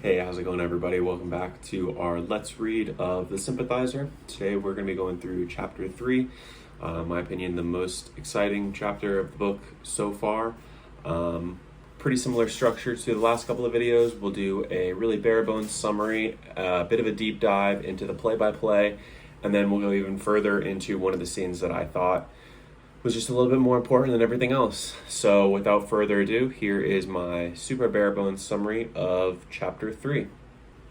Hey, how's it going, everybody? Welcome back to our Let's Read of The Sympathizer. Today we're going to be going through Chapter 3. In my opinion, the most exciting chapter of the book so far. Pretty similar structure to the last couple of videos. We'll do a really bare-bones summary, a bit of a deep dive into the play-by-play, and then we'll go even further into one of the scenes that I thought was just a little bit more important than everything else. So without further ado, here is my super bare bones summary of Chapter 3.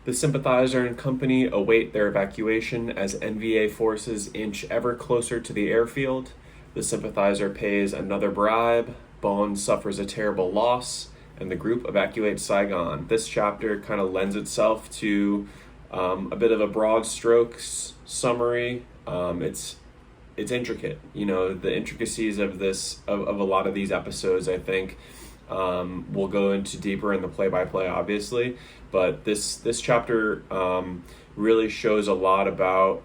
The Sympathizer and company await their evacuation as NVA forces inch ever closer to the airfield. The Sympathizer pays another bribe, Bond suffers a terrible loss, and the group evacuates Saigon. This chapter kind of lends itself to a bit of a broad strokes summary. It's intricate, the intricacies of a lot of these episodes, I think, we'll go into deeper in the play-by-play, obviously, but this chapter really shows a lot about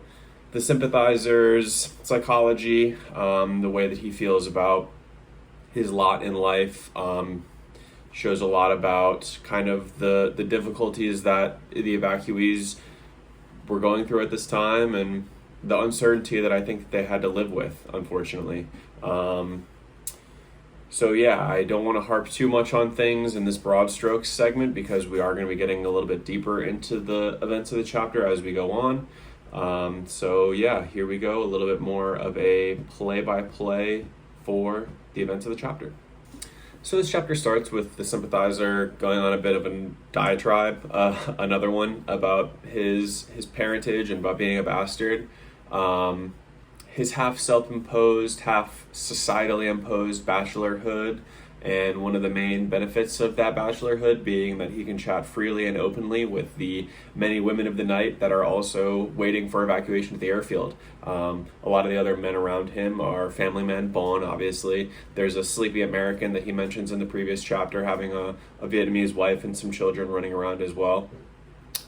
the Sympathizer's psychology, the way that he feels about his lot in life, shows a lot about kind of the difficulties that the evacuees were going through at this time, and the uncertainty that I think they had to live with, unfortunately. So yeah, I don't want to harp too much on things in this broad strokes segment because we are going to be getting a little bit deeper into the events of the chapter as we go on. So yeah, here we go, a little bit more of a play-by-play for the events of the chapter. So this chapter starts with the Sympathizer going on a bit of a diatribe, another one about his parentage and about being a bastard. His half self-imposed, half societally imposed bachelorhood, and one of the main benefits of that bachelorhood being that he can chat freely and openly with the many women of the night that are also waiting for evacuation to the airfield. A lot of the other men around him are family men, Bond, obviously. There's a sleepy American that he mentions in the previous chapter having a Vietnamese wife and some children running around as well.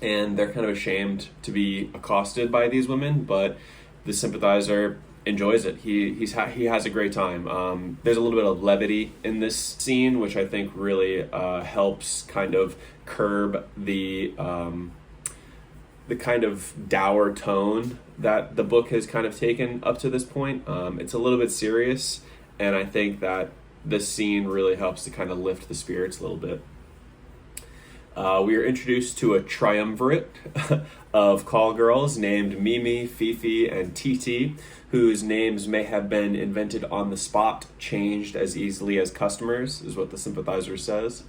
And they're kind of ashamed to be accosted by these women, but the Sympathizer enjoys it. He has a great time. There's a little bit of levity in this scene, which I think really helps kind of curb the kind of dour tone that the book has kind of taken up to this point. It's a little bit serious, and I think that this scene really helps to kind of lift the spirits a little bit. We are introduced to a triumvirate of call girls named Mimi, Fifi, and Titi, whose names may have been invented on the spot, changed as easily as customers, is what the Sympathizer says.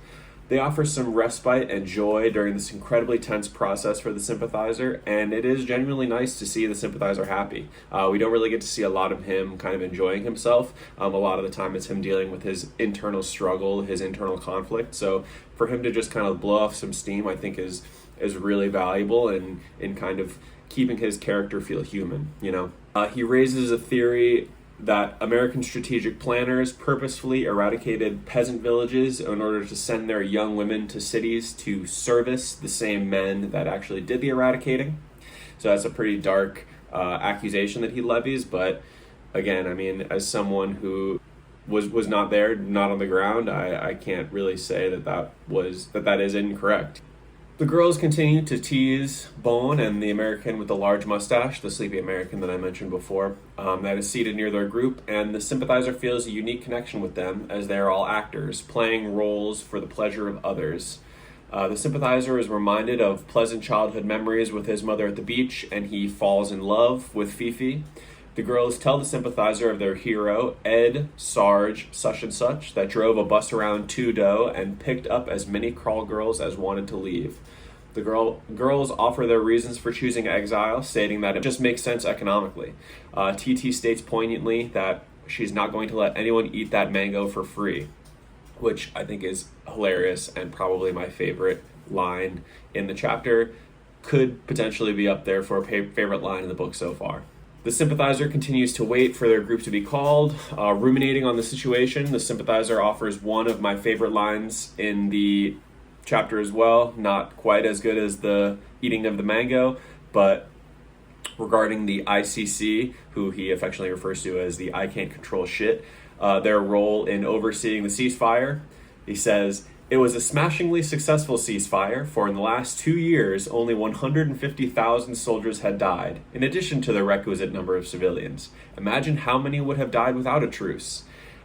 They offer some respite and joy during this incredibly tense process for the Sympathizer, and it is genuinely nice to see the Sympathizer happy. We don't really get to see a lot of him kind of enjoying himself. A lot of the time it's him dealing with his internal struggle, his internal conflict. So for him to just kind of blow off some steam, I think is really valuable in kind of keeping his character feel human, He raises a theory that American strategic planners purposefully eradicated peasant villages in order to send their young women to cities to service the same men that actually did the eradicating. So that's a pretty dark accusation that he levies, but again, I mean, as someone who was not there, not on the ground, I can't really say that is incorrect. The girls continue to tease Bone and the American with the large mustache, the sleepy American that I mentioned before, that is seated near their group, and the Sympathizer feels a unique connection with them as they are all actors, playing roles for the pleasure of others. The Sympathizer is reminded of pleasant childhood memories with his mother at the beach, and he falls in love with Fifi. The girls tell the Sympathizer of their hero, Ed Sarge such and such, that drove a bus around Tudo and picked up as many crawl girls as wanted to leave. The girls offer their reasons for choosing exile, stating that it just makes sense economically. TT states poignantly that she's not going to let anyone eat that mango for free, which I think is hilarious and probably my favorite line in the chapter. Could potentially be up there for a favorite line in the book so far. The Sympathizer continues to wait for their group to be called. Ruminating on the situation, the Sympathizer offers one of my favorite lines in the chapter as well. Not quite as good as the eating of the mango, but regarding the ICC, who he affectionately refers to as the I can't control shit, their role in overseeing the ceasefire. He says, It was a smashingly successful ceasefire, for in the last 2 years, only 150,000 soldiers had died, in addition to the requisite number of civilians. Imagine how many would have died without a truce.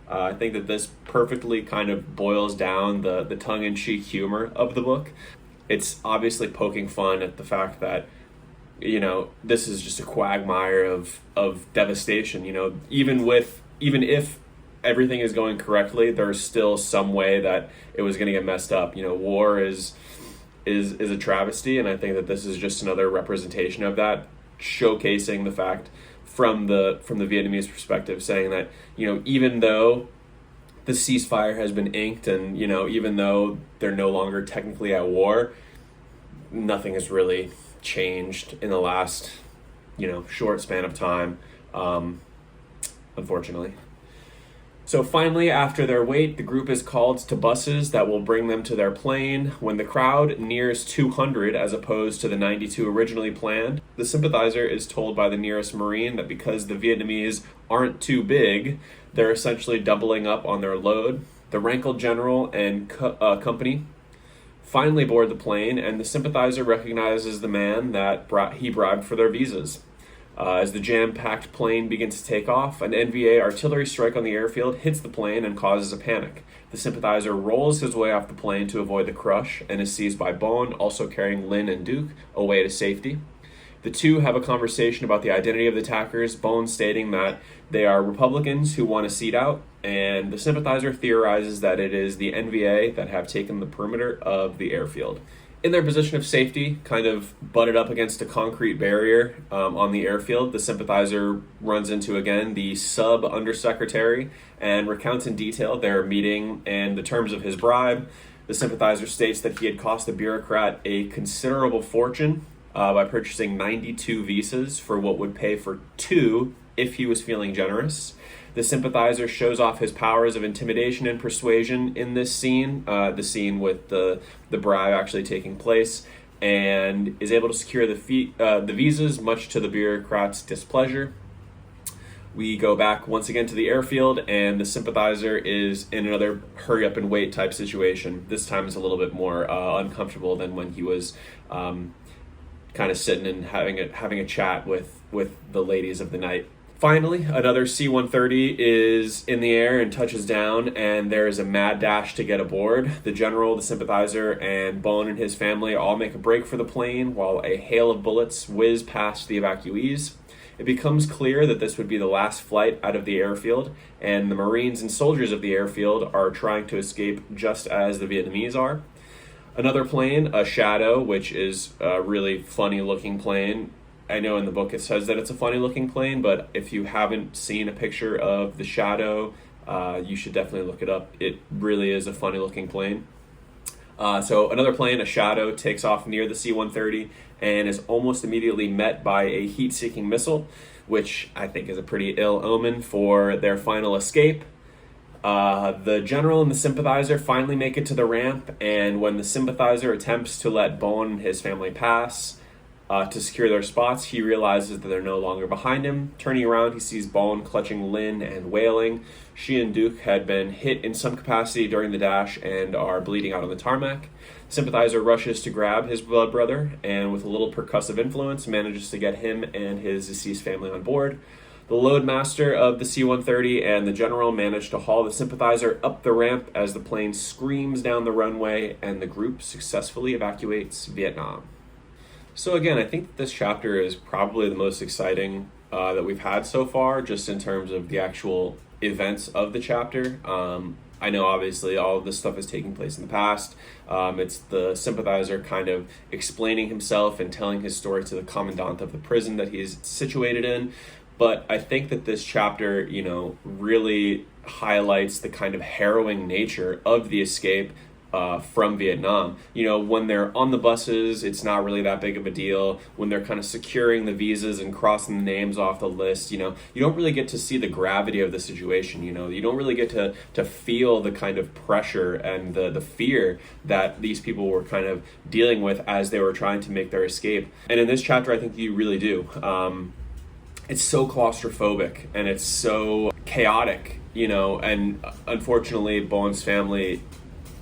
I think that this perfectly kind of boils down the tongue-in-cheek humor of the book. It's obviously poking fun at the fact that, this is just a quagmire of devastation. Even if everything is going correctly, there's still some way that it was going to get messed up. War is a travesty, and I think that this is just another representation of that, showcasing the fact from the Vietnamese perspective, saying that even though the ceasefire has been inked, and even though they're no longer technically at war, nothing has really changed in the last short span of time, unfortunately. So finally, after their wait, the group is called to buses that will bring them to their plane. When the crowd nears 200 as opposed to the 92 originally planned, the Sympathizer is told by the nearest Marine that because the Vietnamese aren't too big, they're essentially doubling up on their load. The rankled general and company finally board the plane, and the Sympathizer recognizes the man that he bribed for their visas. As the jam-packed plane begins to take off, an NVA artillery strike on the airfield hits the plane and causes a panic. The Sympathizer rolls his way off the plane to avoid the crush and is seized by Bone, also carrying Lin and Duke away to safety. The two have a conversation about the identity of the attackers, Bone stating that they are Republicans who want a seat out, and the Sympathizer theorizes that it is the NVA that have taken the perimeter of the airfield. In their position of safety, kind of butted up against a concrete barrier on the airfield, the Sympathizer runs into, again, the sub-undersecretary and recounts in detail their meeting and the terms of his bribe. The Sympathizer states that he had cost the bureaucrat a considerable fortune by purchasing 92 visas for what would pay for 2 if he was feeling generous. The Sympathizer shows off his powers of intimidation and persuasion in this scene, the scene with the bribe actually taking place, and is able to secure the visas, much to the bureaucrat's displeasure. We go back once again to the airfield, and the Sympathizer is in another hurry-up-and-wait type situation. This time is a little bit more uncomfortable than when he was kind of sitting and having a chat with the ladies of the night. Finally, another C-130 is in the air and touches down, and there is a mad dash to get aboard. The general, the Sympathizer, and Bone and his family all make a break for the plane while a hail of bullets whiz past the evacuees. It becomes clear that this would be the last flight out of the airfield, and the Marines and soldiers of the airfield are trying to escape just as the Vietnamese are. Another plane, a Shadow, which is a really funny-looking plane. I know in the book it says that it's a funny-looking plane, but if you haven't seen a picture of the Shadow, you should definitely look it up. It really is a funny-looking plane. So another plane, a Shadow, takes off near the C-130 and is almost immediately met by a heat-seeking missile, which I think is a pretty ill omen for their final escape. The general and the Sympathizer finally make it to the ramp, and when the Sympathizer attempts to let Bone and his family pass, to secure their spots, he realizes that they're no longer behind him. Turning around, he sees Bone clutching Lin and wailing. She and Duke had been hit in some capacity during the dash and are bleeding out on the tarmac. Sympathizer rushes to grab his blood brother, and with a little percussive influence, manages to get him and his deceased family on board. The loadmaster of the C-130 and the general manage to haul the Sympathizer up the ramp as the plane screams down the runway, and the group successfully evacuates Vietnam. So again, I think that this chapter is probably the most exciting that we've had so far, just in terms of the actual events of the chapter. I know obviously all of this stuff is taking place in the past. It's the Sympathizer kind of explaining himself and telling his story to the commandant of the prison that he's situated in. But I think that this chapter, really highlights the kind of harrowing nature of the escape from Vietnam. When they're on the buses, it's not really that big of a deal. When they're kind of securing the visas and crossing the names off the list, you don't really get to see the gravity of the situation. You don't really get to feel the kind of pressure and the fear that these people were kind of dealing with as they were trying to make their escape. And in this chapter, I think you really do. It's so claustrophobic and it's so chaotic, and unfortunately, Bone's family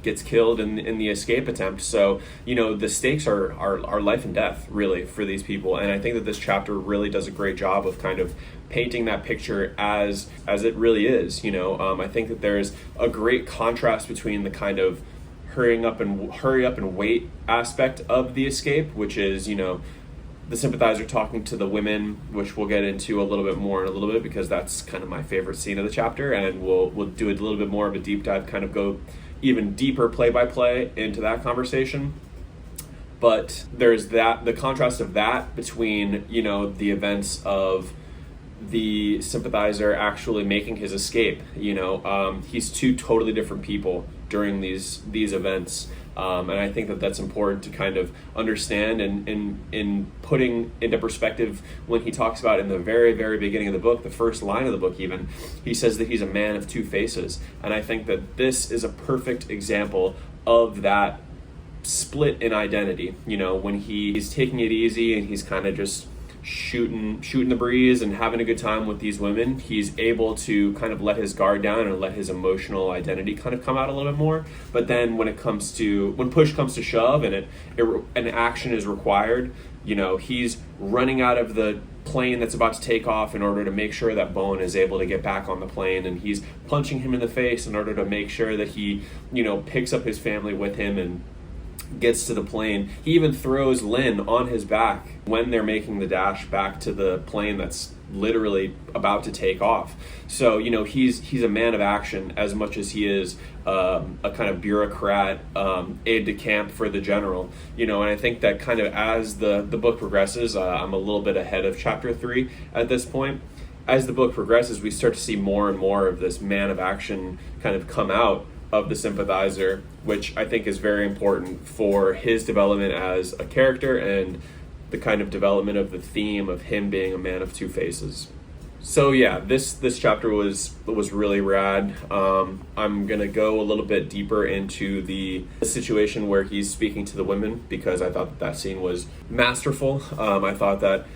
gets killed in the escape attempt. So, the stakes are life and death, really, for these people. And I think that this chapter really does a great job of kind of painting that picture as it really is. I think that there's a great contrast between the kind of hurry up and wait aspect of the escape, which is, the sympathizer talking to the women, which we'll get into a little bit more in a little bit, because that's kind of my favorite scene of the chapter, and we'll do a little bit more of a deep dive, kind of go even deeper play-by-play into that conversation. But there's the contrast of that between, the events of the sympathizer actually making his escape. He's two totally different people during these events. And I think that that's important to kind of understand, and in putting into perspective when he talks about in the very, very beginning of the book, the first line of the book even, he says that he's a man of two faces. And I think that this is a perfect example of that split in identity. When he's taking it easy and he's kind of just shooting the breeze and having a good time with these women, he's able to kind of let his guard down and let his emotional identity kind of come out a little bit more. But then when push comes to shove and an action is required, he's running out of the plane that's about to take off in order to make sure that Bowen is able to get back on the plane, and he's punching him in the face in order to make sure that he picks up his family with him and gets to the plane. He even throws Lynn on his back when they're making the dash back to the plane that's literally about to take off. So, he's a man of action as much as he is a kind of bureaucrat, aide-de-camp for the general. And I think that kind of as the book progresses, I'm a little bit ahead of chapter 3 at this point. As the book progresses, we start to see more and more of this man of action kind of come out of the sympathizer, which I think is very important for his development as a character and the kind of development of the theme of him being a man of two faces. So yeah, this chapter was really rad. I'm gonna go a little bit deeper into the situation where he's speaking to the women, because I thought that scene was masterful. I thought that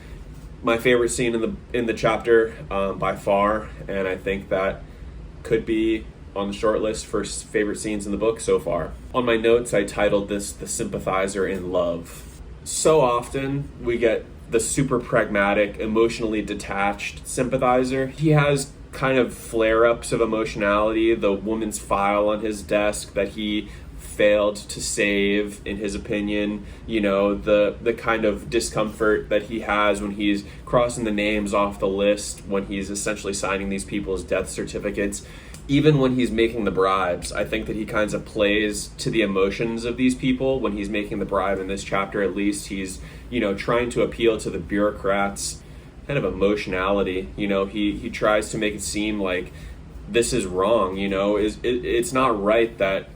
my favorite scene in the chapter by far, and I think that could be on the short list for favorite scenes in the book so far. On my notes, I titled this "The Sympathizer in Love." So often we get the super pragmatic, emotionally detached sympathizer. He has kind of flare-ups of emotionality, the woman's file on his desk that he failed to save, in his opinion, the kind of discomfort that he has when he's crossing the names off the list, when he's essentially signing these people's death certificates. Even when he's making the bribes, I think that he kind of plays to the emotions of these people. When he's making the bribe in this chapter, at least, he's, trying to appeal to the bureaucrats' kind of emotionality. He tries to make it seem like this is wrong, it's not right that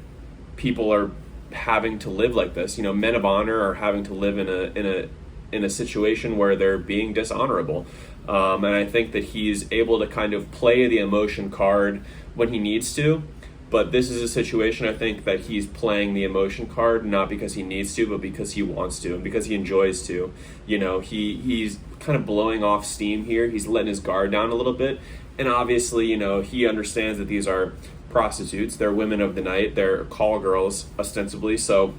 people are having to live like this. Men of honor are having to live in a situation where they're being dishonorable. And I think that he's able to kind of play the emotion card when he needs to, but this is a situation, I think, that he's playing the emotion card not because he needs to, but because he wants to and because he enjoys to. He's kind of blowing off steam here. He's letting his guard down a little bit, and obviously, he understands that these are prostitutes. They're women of the night. They're call girls, ostensibly. So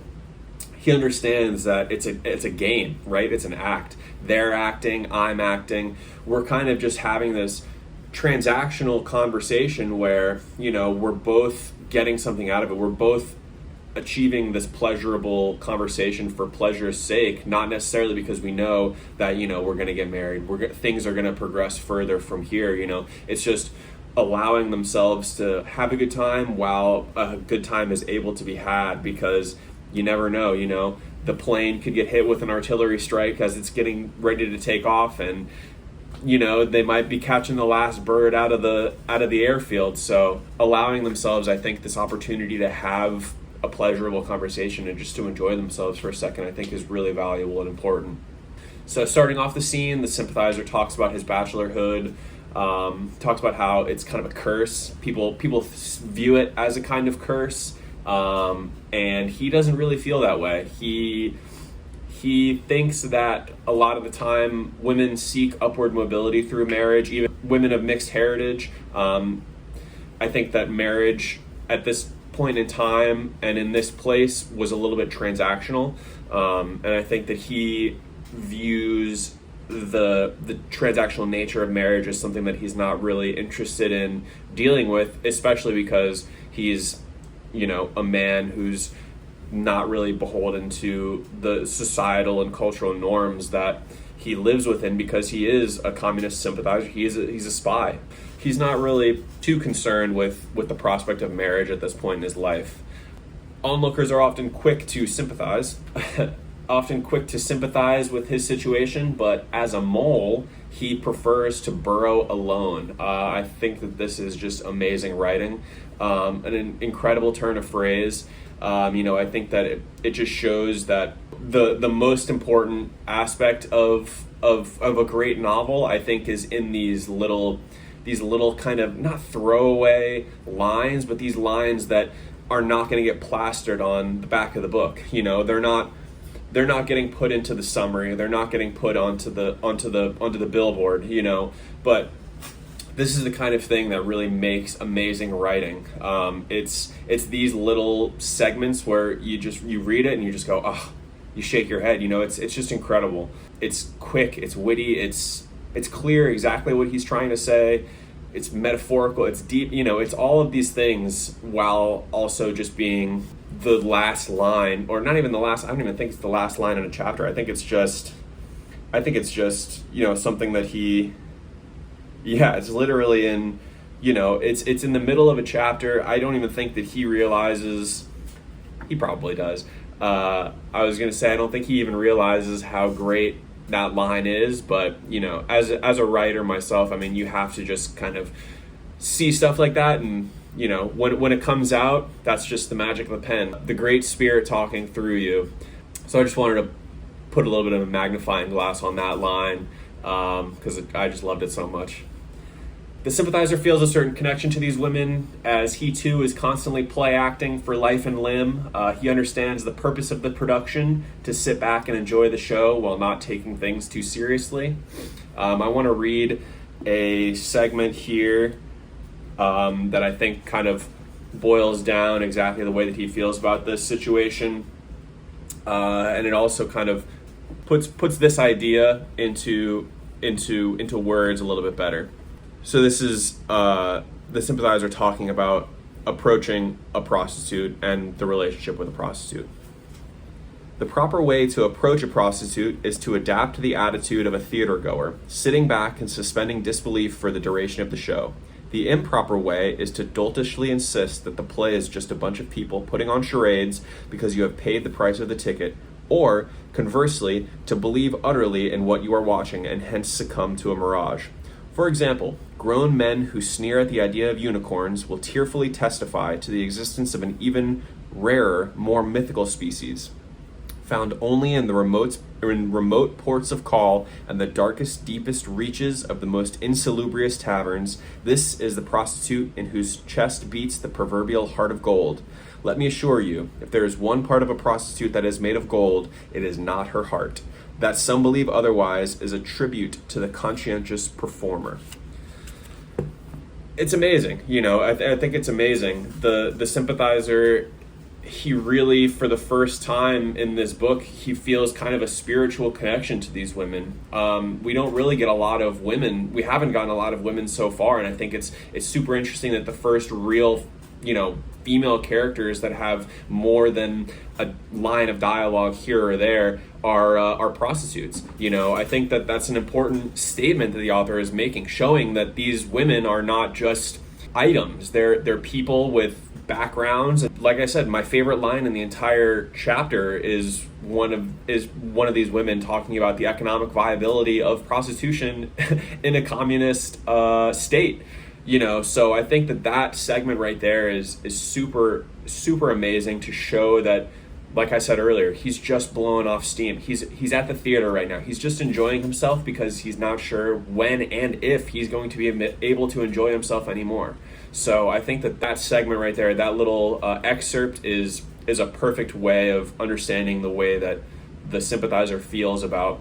he understands that it's a game, right? It's an act. They're acting, I'm acting. We're kind of just having this transactional conversation where, we're both getting something out of it. We're both achieving this pleasurable conversation for pleasure's sake, not necessarily because we know that, we're going to get married. Things are going to progress further from here. It's just allowing themselves to have a good time while a good time is able to be had, because you never know, the plane could get hit with an artillery strike as it's getting ready to take off, and they might be catching the last bird out of the airfield. So allowing themselves, I think, this opportunity to have a pleasurable conversation and just to enjoy themselves for a second, I think is really valuable and important. So starting off the scene, the sympathizer talks about his bachelorhood, talks about how it's kind of a curse. People view it as a kind of curse, and he doesn't really feel that way. He thinks that a lot of the time women seek upward mobility through marriage, even women of mixed heritage. I think that marriage at this point in time and in this place was a little bit transactional, and I think that he views the transactional nature of marriage as something that he's not really interested in dealing with, especially because he's, a man who's not really beholden to the societal and cultural norms that he lives within, because he is a communist sympathizer. He's a spy. He's not really too concerned with the prospect of marriage at this point in his life. Onlookers are often quick to sympathize, with his situation, but as a mole, he prefers to burrow alone. I think that this is just amazing writing, an incredible turn of phrase. I think that it just shows that the most important aspect of a great novel, I think, is in these little kind of, not throwaway lines, but these lines that are not going to get plastered on the back of the book. They're not getting put into the summary. They're not getting put onto the billboard. But this is the kind of thing that really makes amazing writing. It's these little segments where you read it and you just go, oh, you shake your head. It's just incredible. It's quick. It's witty. It's clear exactly what he's trying to say. It's metaphorical. It's deep. It's all of these things while also just being the last line, or not even the last. I don't even think it's the last line in a chapter. I think it's just something that he. Yeah, it's literally in, it's in the middle of a chapter. I don't even think that he realizes. He probably does. I was gonna say, I don't think he even realizes how great that line is, but as a writer myself, you have to just kind of see stuff like that, and when it comes out, that's just the magic of the pen, the great spirit talking through you. So I just wanted to put a little bit of a magnifying glass on that line, because I just loved it so much. The sympathizer feels a certain connection to these women, as he too is constantly play acting for life and limb. He understands the purpose of the production, to sit back and enjoy the show while not taking things too seriously. I want to read a segment here that I think kind of boils down exactly the way that he feels about this situation, and it also kind of puts this idea into words a little bit better. So this is the sympathizer talking about approaching a prostitute and the relationship with a prostitute. The proper way to approach a prostitute is to adapt to the attitude of a theater goer, sitting back and suspending disbelief for the duration of the show. The improper way is to doltishly insist that the play is just a bunch of people putting on charades because you have paid the price of the ticket, or, conversely, to believe utterly in what you are watching and hence succumb to a mirage. For example, grown men who sneer at the idea of unicorns will tearfully testify to the existence of an even rarer, more mythical species, found only in remote ports of call and the darkest, deepest reaches of the most insalubrious taverns. This is the prostitute in whose chest beats the proverbial heart of gold. Let me assure you, if there is one part of a prostitute that is made of gold, it is not her heart. That some believe otherwise is a tribute to the conscientious performer. It's amazing, I think it's amazing. The sympathizer, he really, for the first time in this book, he feels kind of a spiritual connection to these women. We don't really get a lot of women. We haven't gotten a lot of women so far, and I think it's super interesting that the first real, female characters that have more than a line of dialogue here or there are prostitutes. I think that that's an important statement that the author is making, showing that these women are not just items. They're people with backgrounds. Like I said, my favorite line in the entire chapter is one of these women talking about the economic viability of prostitution in a communist state. So I think that segment right there is super, super amazing to show that, like I said earlier, he's just blowing off steam. He's at the theater right now. He's just enjoying himself because he's not sure when and if he's going to be able to enjoy himself anymore. So I think that segment right there, that little excerpt is a perfect way of understanding the way that the sympathizer feels about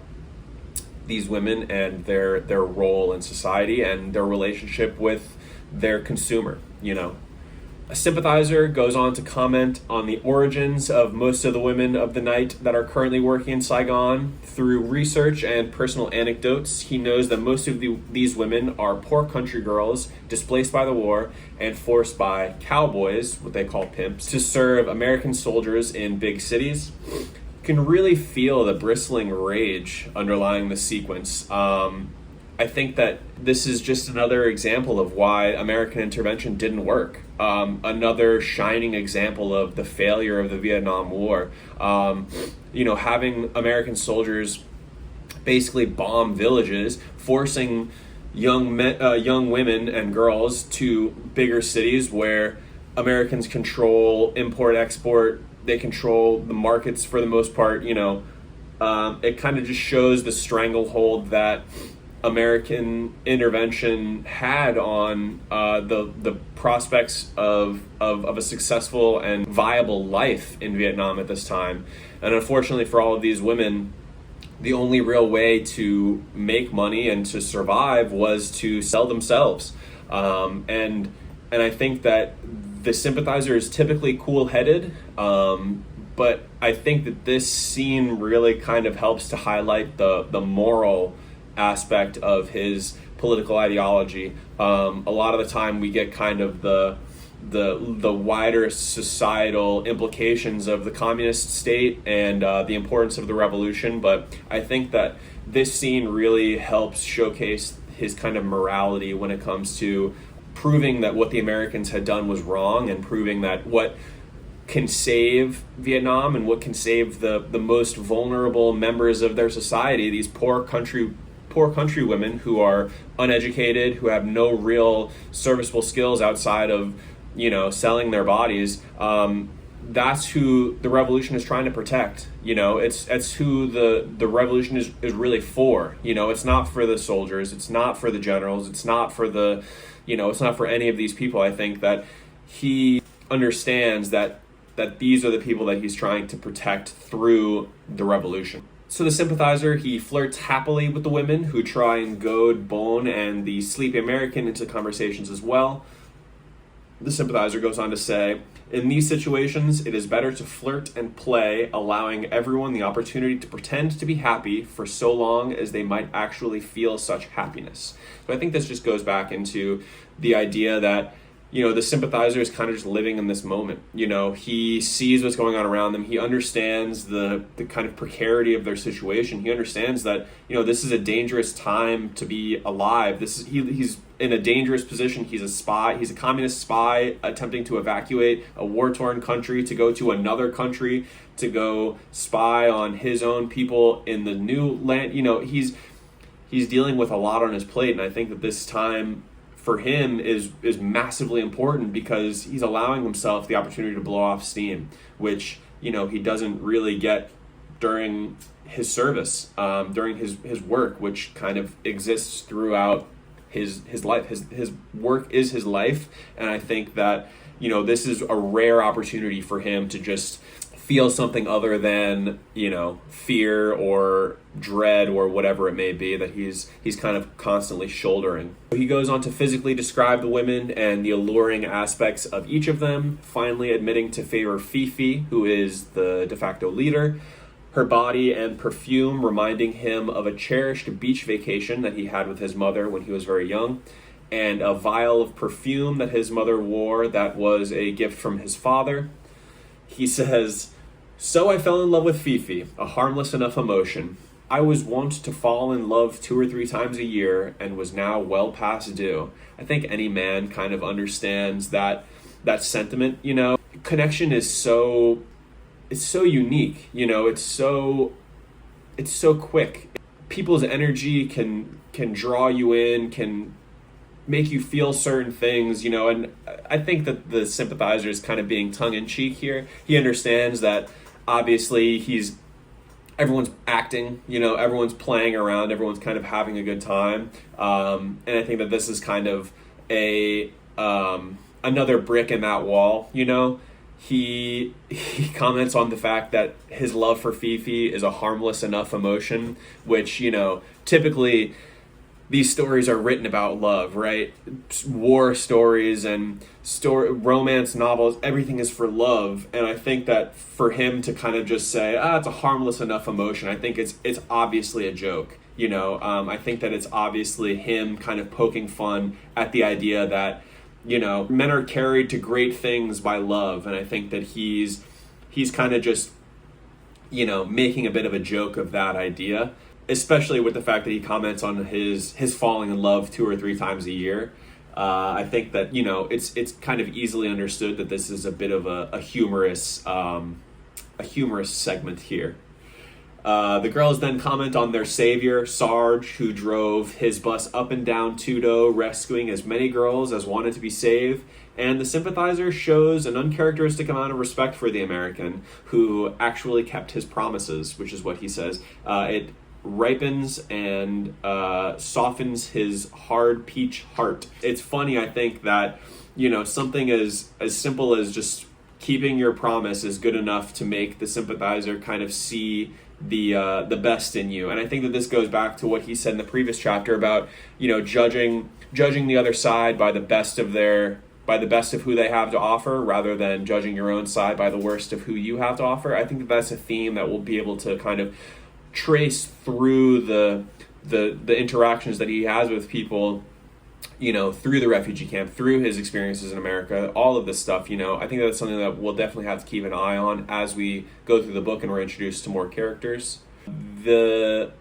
these women and their role in society and their relationship with their consumer. A Sympathizer goes on to comment on the origins of most of the women of the night that are currently working in Saigon. Through research and personal anecdotes, he knows that most of these women are poor country girls displaced by the war and forced by cowboys, what they call pimps, to serve American soldiers in big cities. You can really feel the bristling rage underlying the sequence. I think that this is just another example of why American intervention didn't work. Another shining example of the failure of the Vietnam War. Having American soldiers basically bomb villages, forcing young women and girls to bigger cities where Americans control import, export. They control the markets for the most part. It kind of just shows the stranglehold that American intervention had on the prospects of a successful and viable life in Vietnam at this time. And unfortunately for all of these women, the only real way to make money and to survive was to sell themselves. And I think that the Sympathizer is typically cool-headed, but I think that this scene really kind of helps to highlight the moral aspect of his political ideology. A lot of the time we get kind of the wider societal implications of the communist state and the importance of the revolution, but I think that this scene really helps showcase his kind of morality when it comes to proving that what the Americans had done was wrong, and proving that what can save Vietnam and what can save the most vulnerable members of their society, these poor country women who are uneducated, who have no real serviceable skills outside of selling their bodies. That's who the revolution is trying to protect. It's who the revolution is really for. It's not for the soldiers, it's not for the generals, it's not for it's not for any of these people. I think that he understands that these are the people that he's trying to protect through the revolution. So the Sympathizer, he flirts happily with the women who try and goad Bone and the sleepy American into conversations as well. The Sympathizer goes on to say, in these situations, it is better to flirt and play, allowing everyone the opportunity to pretend to be happy for so long as they might actually feel such happiness. So I think this just goes back into the idea that the Sympathizer is kind of just living in this moment. He sees what's going on around them. He understands the kind of precarity of their situation. He understands that, this is a dangerous time to be alive. He's in a dangerous position. He's a spy. He's a communist spy attempting to evacuate a war-torn country to go to another country to go spy on his own people in the new land. He's dealing with a lot on his plate, and I think that this time for him is massively important because he's allowing himself the opportunity to blow off steam, which he doesn't really get during his service, during his work, which kind of exists throughout his life. His work is his life, and I think that this is a rare opportunity for him to just feel something other than fear or dread or whatever it may be that he's kind of constantly shouldering. He goes on to physically describe the women and the alluring aspects of each of them, finally admitting to favor Fifi, who is the de facto leader, her body and perfume reminding him of a cherished beach vacation that he had with his mother when he was very young, and a vial of perfume that his mother wore that was a gift from his father. He says, "So I fell in love with Fifi, a harmless enough emotion. I was wont to fall in love 2 or 3 times a year and was now well past due." I think any man kind of understands that sentiment. Connection is it's so unique. It's so quick. People's energy can draw you in, can make you feel certain things, and I think that the Sympathizer is kind of being tongue-in-cheek here. He understands that obviously everyone's acting, everyone's playing around, everyone's kind of having a good time, and I think that this is kind of another brick in that wall. He comments on the fact that his love for Fifi is a harmless enough emotion, which typically these stories are written about love, right? War stories and romance novels, everything is for love. And I think that for him to kind of just say, it's a harmless enough emotion, I think it's obviously a joke. I think that it's obviously him kind of poking fun at the idea that, men are carried to great things by love. And I think that he's kind of just, making a bit of a joke of that idea, especially with the fact that he comments on his falling in love 2 or 3 times a year. I think that, it's kind of easily understood that this is a bit of a humorous segment here. The girls then comment on their savior, Sarge, who drove his bus up and down Tudo, rescuing as many girls as wanted to be saved. And the Sympathizer shows an uncharacteristic amount of respect for the American, who actually kept his promises, which is what he says. It ripens and softens his hard peach heart. It's funny, I think, that, something as simple as just keeping your promise is good enough to make the Sympathizer kind of see the best in you. And I think that this goes back to what he said in the previous chapter about, judging the other side by the best of who they have to offer, rather than judging your own side by the worst of who you have to offer. I think that that's a theme that we'll be able to kind of trace through the interactions that he has with people, through the refugee camp, through his experiences in America, all of this stuff. I think that's something that we'll definitely have to keep an eye on as we go through the book and we're introduced to more characters. The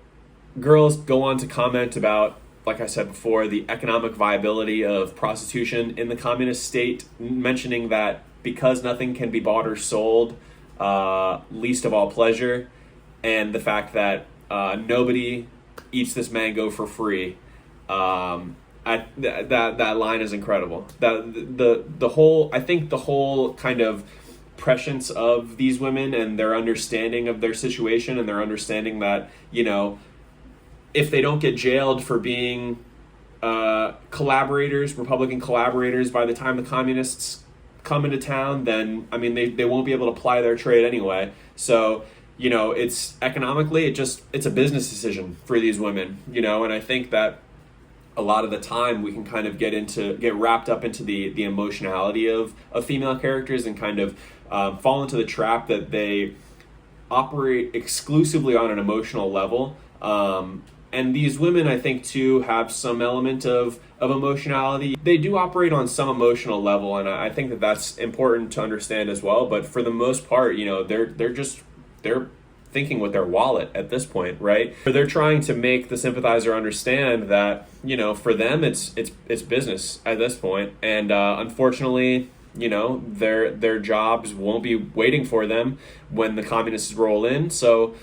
girls go on to comment about, like I said before, the economic viability of prostitution in the communist state, mentioning that because nothing can be bought or sold, least of all pleasure, and the fact that nobody eats this mango for free. That line is incredible. The whole kind of prescience of these women and their understanding of their situation, and their understanding that, if they don't get jailed for being Republican collaborators, by the time the communists come into town, then, they won't be able to ply their trade anyway. So, it's economically, it's a business decision for these women, and I think that a lot of the time we can kind of get wrapped up into the emotionality of female characters, and kind of fall into the trap that they operate exclusively on an emotional level. And these women, I think, too, have some element of emotionality. They do operate on some emotional level, and I think that that's important to understand as well. But for the most part, they're thinking with their wallet at this point, right? They're trying to make the Sympathizer understand that, for them it's business at this point, and unfortunately, their jobs won't be waiting for them when the communists roll in. So,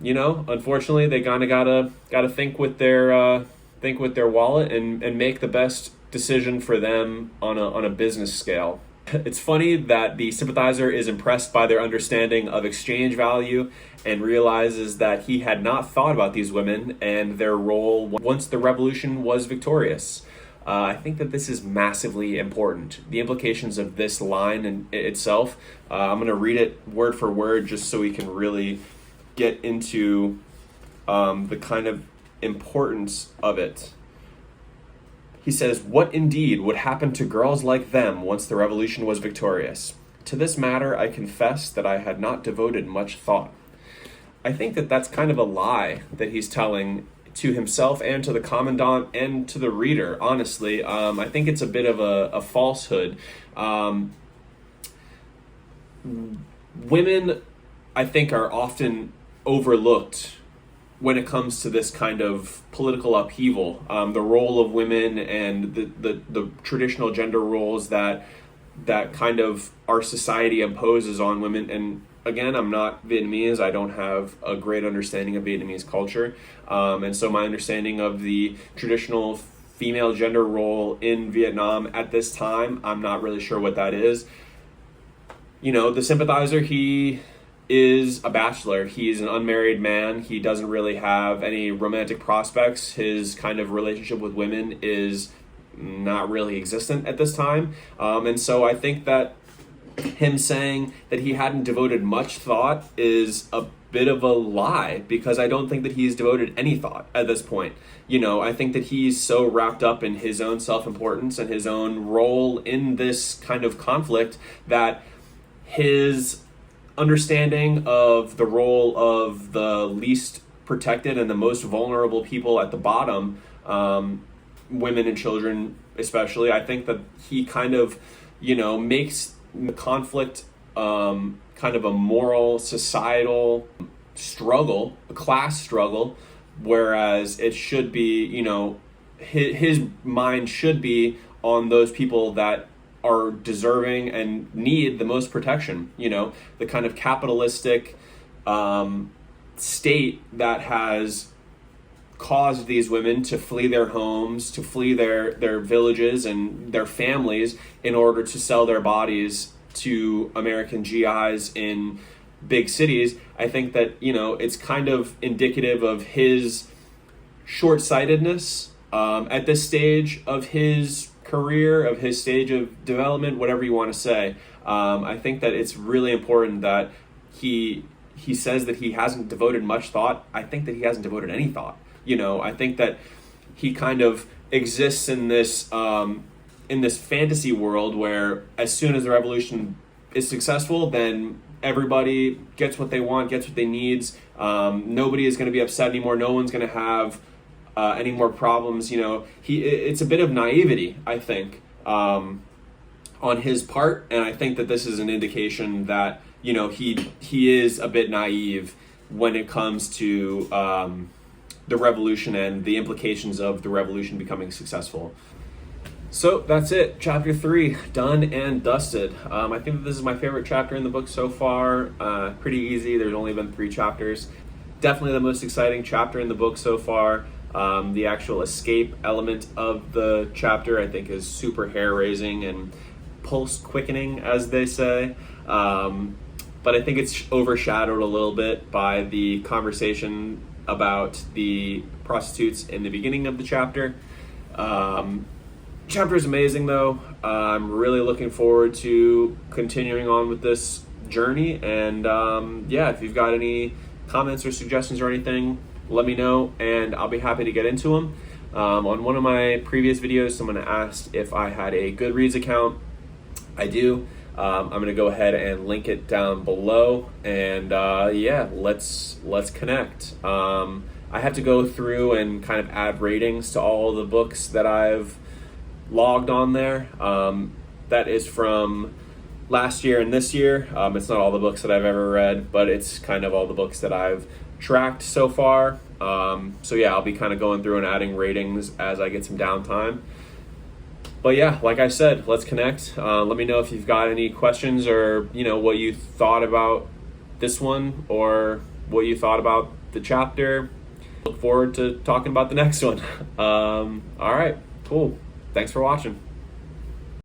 unfortunately, they kind of gotta think with their wallet and make the best decision for them on a business scale. It's funny that the Sympathizer is impressed by their understanding of exchange value and realizes that he had not thought about these women and their role once the revolution was victorious. I think that this is massively important. The implications of this line in itself, I'm going to read it word for word just so we can really get into the kind of importance of it. He says, "What indeed would happen to girls like them once the revolution was victorious? To this matter, I confess that I had not devoted much thought." I think that that's kind of a lie that he's telling to himself and to the commandant and to the reader, honestly. I think it's a bit of a falsehood. Women, I think, are often overlooked when it comes to this kind of political upheaval. The role of women and the traditional gender roles that kind of our society imposes on women. And again, I'm not Vietnamese. I don't have a great understanding of Vietnamese culture. And so my understanding of the traditional female gender role in Vietnam at this time, I'm not really sure what that is. The Sympathizer, he is a bachelor. He's an unmarried man. He doesn't really have any romantic prospects. His kind of relationship with women is not really existent at this time. And so I think that him saying that he hadn't devoted much thought is bit of a lie, because I don't think that he's devoted any thought at this point. I think that he's so wrapped up in his own self-importance and his own role in this kind of conflict that his understanding of the role of the least protected and the most vulnerable people at the bottom, women and children especially, I think that he kind of, makes the conflict kind of a moral, societal struggle, a class struggle, whereas it should be, his mind should be on those people that are deserving and need the most protection. The kind of capitalistic state that has caused these women to flee their homes, to flee their villages and their families in order to sell their bodies to American GIs in big cities. I think that, it's kind of indicative of his short-sightedness at this stage of his career, of his stage of development, whatever you want to say. I think that it's really important that he says that he hasn't devoted much thought. I think that he hasn't devoted any thought. I think that he kind of exists in this fantasy world where as soon as the revolution is successful, then everybody gets what they want, gets what they need. Nobody is going to be upset anymore. No one's going to have any more problems. It's a bit of naivety, I think, on his part, and I think that this is an indication that he is a bit naive when it comes to the revolution and the implications of the revolution becoming successful. So that's it. Chapter 3, done and dusted. I think that this is my favorite chapter in the book so far. Pretty easy. There's only been 3 chapters. Definitely the most exciting chapter in the book so far. The actual escape element of the chapter, I think, is super hair-raising and pulse-quickening, as they say. But I think it's overshadowed a little bit by the conversation about the prostitutes in the beginning of the chapter. Chapter is amazing, though. I'm really looking forward to continuing on with this journey. And if you've got any comments or suggestions or anything, let me know, and I'll be happy to get into them. On one of my previous videos, someone asked if I had a Goodreads account. I do. I'm going to go ahead and link it down below, and let's connect. I have to go through and kind of add ratings to all the books that I've logged on there. That is from last year and this year. It's not all the books that I've ever read, but it's kind of all the books that I've tracked so far. I'll be kind of going through and adding ratings as I get some downtime. But yeah, like I said, let's connect. Let me know if you've got any questions or, what you thought about this one or what you thought about the chapter. Look forward to talking about the next one. All right, cool. Thanks for watching.